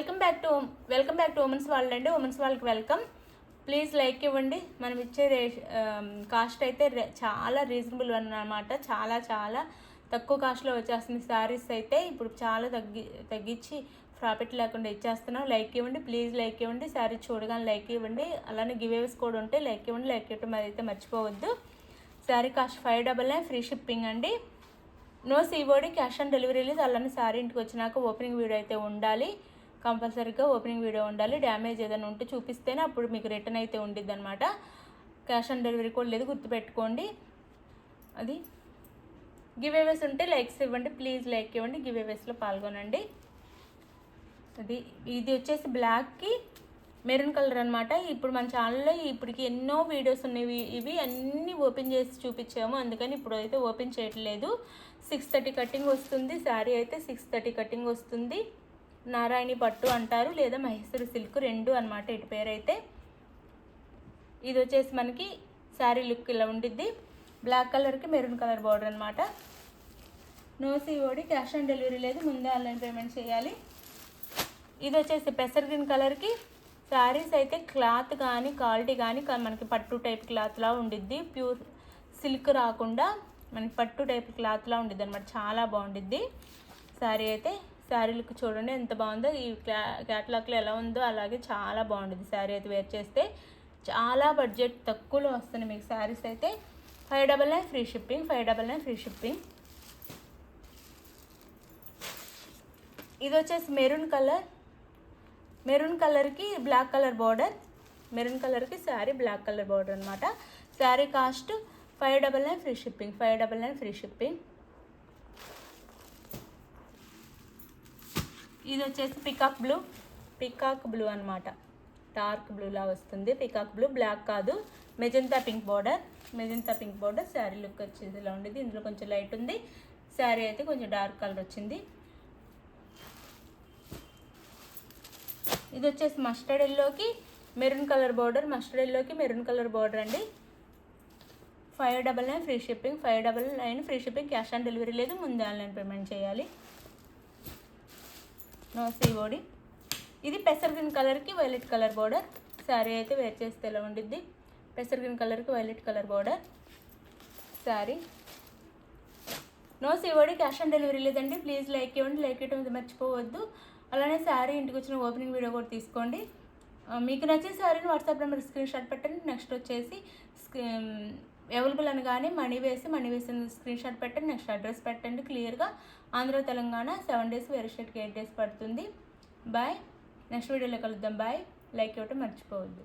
Welcome back to Women's World అండి. Women's వరల్డ్కి welcome. Please like ఇవ్వండి. మనం ఇచ్చే కాస్ట్ అయితే చాలా రీజనబుల్ అన్నమాట. చాలా చాలా తక్కువ కాస్ట్లో వచ్చేస్తుంది. శారీస్ అయితే ఇప్పుడు చాలా తగ్గించి ప్రాఫిట్ లేకుండా ఇచ్చేస్తున్నాం. లైక్ ఇవ్వండి, ప్లీజ్ లైక్ ఇవ్వండి. శారీ చూడగానే లైక్ ఇవ్వండి. అలానే గివేవ్స్ కూడా ఉంటాయి. లైక్ ఇవ్వండి, లైక్ ఇవ్వడం అయితే మర్చిపోవద్దు. శారీ కాస్ట్ 599, ఫ్రీ షిప్పింగ్ అండి. No COD, cash on delivery లేదు. అలానే శారీ ఇంటికి వచ్చినాక ఓపెనింగ్ వీడియో అయితే ఉండాలి. కంపల్సరీగా ఓపెనింగ్ వీడియో ఉండాలి. డ్యామేజ్ ఏదైనా ఉంటే చూపిస్తేనే అప్పుడు మీకు రిటర్న్ అయితే ఉండిద్ది అనమాట. క్యాష్ ఆన్ డెలివరీ కూడా లేదు, గుర్తుపెట్టుకోండి. అది గివేవేస్ ఉంటే లైక్స్ ఇవ్వండి, ప్లీజ్ లైక్ ఇవ్వండి. గివేవేస్లో పాల్గొనండి. ఇది వచ్చేసి బ్లాక్కి మెరూన్ కలర్ అనమాట. ఇప్పుడు మన ఛానల్లో ఇప్పటికి ఎన్నో వీడియోస్ ఉన్నాయి. ఇవి అన్నీ ఓపెన్ చేసి చూపించాము, అందుకని ఇప్పుడు అయితే ఓపెన్ చేయట్లేదు. 630 కటింగ్ వస్తుంది. శారీ అయితే 630 కటింగ్ వస్తుంది. నారాయణి పట్టు అంటారు, లేదా మహేశ్వరి సిల్క్, రెండు అనమాట ఇటు పేరు అయితే. ఇది వచ్చేసి మనకి శారీ లుక్ ఇలా ఉండిద్ది. బ్లాక్ కలర్కి మెరూన్ కలర్ బార్డర్ అనమాట. No COD, cash on delivery లేదు, ముందే ఆన్లైన్ పేమెంట్ చేయాలి. ఇది వచ్చేసి పెసర్ గ్రీన్ కలర్కి శారీస్ అయితే క్లాత్ కానీ క్వాలిటీ కానీ మనకి పట్టు టైప్ క్లాత్లా ఉండిద్ది. ప్యూర్ సిల్క్ రాకుండా మనకి పట్టు టైప్ క్లాత్లా ఉండిద్ది అనమాట. చాలా బాగుండిద్ది శారీ అయితే. శారీ లుక్ చూడండి ఎంత బాగుందో. ఈ క్యాటలాగ్లో ఎలా ఉందో అలాగే చాలా బాగుంటుంది శారీ అయితే. వేర్ చేస్తే చాలా బడ్జెట్ తక్కువలో వస్తుంది మీకు శారీస్ అయితే. 599 ఫ్రీ షిప్పింగ్, 599 ఫ్రీ షిప్పింగ్. ఇది వచ్చేసి మెరూన్ కలర్కి బ్లాక్ కలర్ బార్డర్. మెరూన్ కలర్కి శారీ బ్లాక్ కలర్ బార్డర్ అనమాట. Sari cost 599 free shipping, 599 free shipping. ఇది వచ్చేసి పికాక్ బ్లూ అనమాట. డార్క్ బ్లూలా వస్తుంది. పికాక్ బ్లూ, బ్లాక్ కాదు. Magenta pink border. Sari look వచ్చేది ఇలా ఉండేది. ఇందులో కొంచెం లైట్ ఉంది. శారీ అయితే కొంచెం డార్క్ కలర్ వచ్చింది. ఇది వచ్చేసి మస్టర్డ్ ఎల్లోకి మెరూన్ కలర్ బార్డర్. మస్టర్డ్ ఎల్లోకి మెరూన్ కలర్ బార్డర్ అండి. 599 free shipping, 599 free shipping. Cash on delivery లేదు, ముందే ఆన్లైన్ పేమెంట్ చేయాలి. No COD. ఇది పెసర్ గ్రీన్ కలర్కి వైలెట్ కలర్ బార్డర్. శారీ అయితే వేర్ చేస్తే ఎలా ఉండిద్ది. పెసర్ గ్రీన్ కలర్కి violet colour border sari. No COD, cash on delivery లేదండి. ప్లీజ్ లైక్ ఇవ్వండి, లైక్ ఇవ్వడం మర్చిపోవద్దు. అలానే శారీ ఇంటికి వచ్చిన ఓపెనింగ్ వీడియో కూడా తీసుకోండి. మీకు నచ్చిన శారీని వాట్సాప్ నెంబర్ స్క్రీన్ షాట్ పెట్టండి. నెక్స్ట్ వచ్చేసి అవైలబుల్ అనగానే మనీ వేసిన స్క్రీన్ షాట్ పెట్టండి. నెక్స్ట్ అడ్రస్ పెట్టండి క్లియర్గా. ఆంధ్ర తెలంగాణ 7 days, వేరే స్టేట్కి 8 days పడుతుంది. బాయ్. నెక్స్ట్ వీడియోలో కలుద్దాం. బాయ్. లైక్ ఇవ్వటం మర్చిపోవద్దు.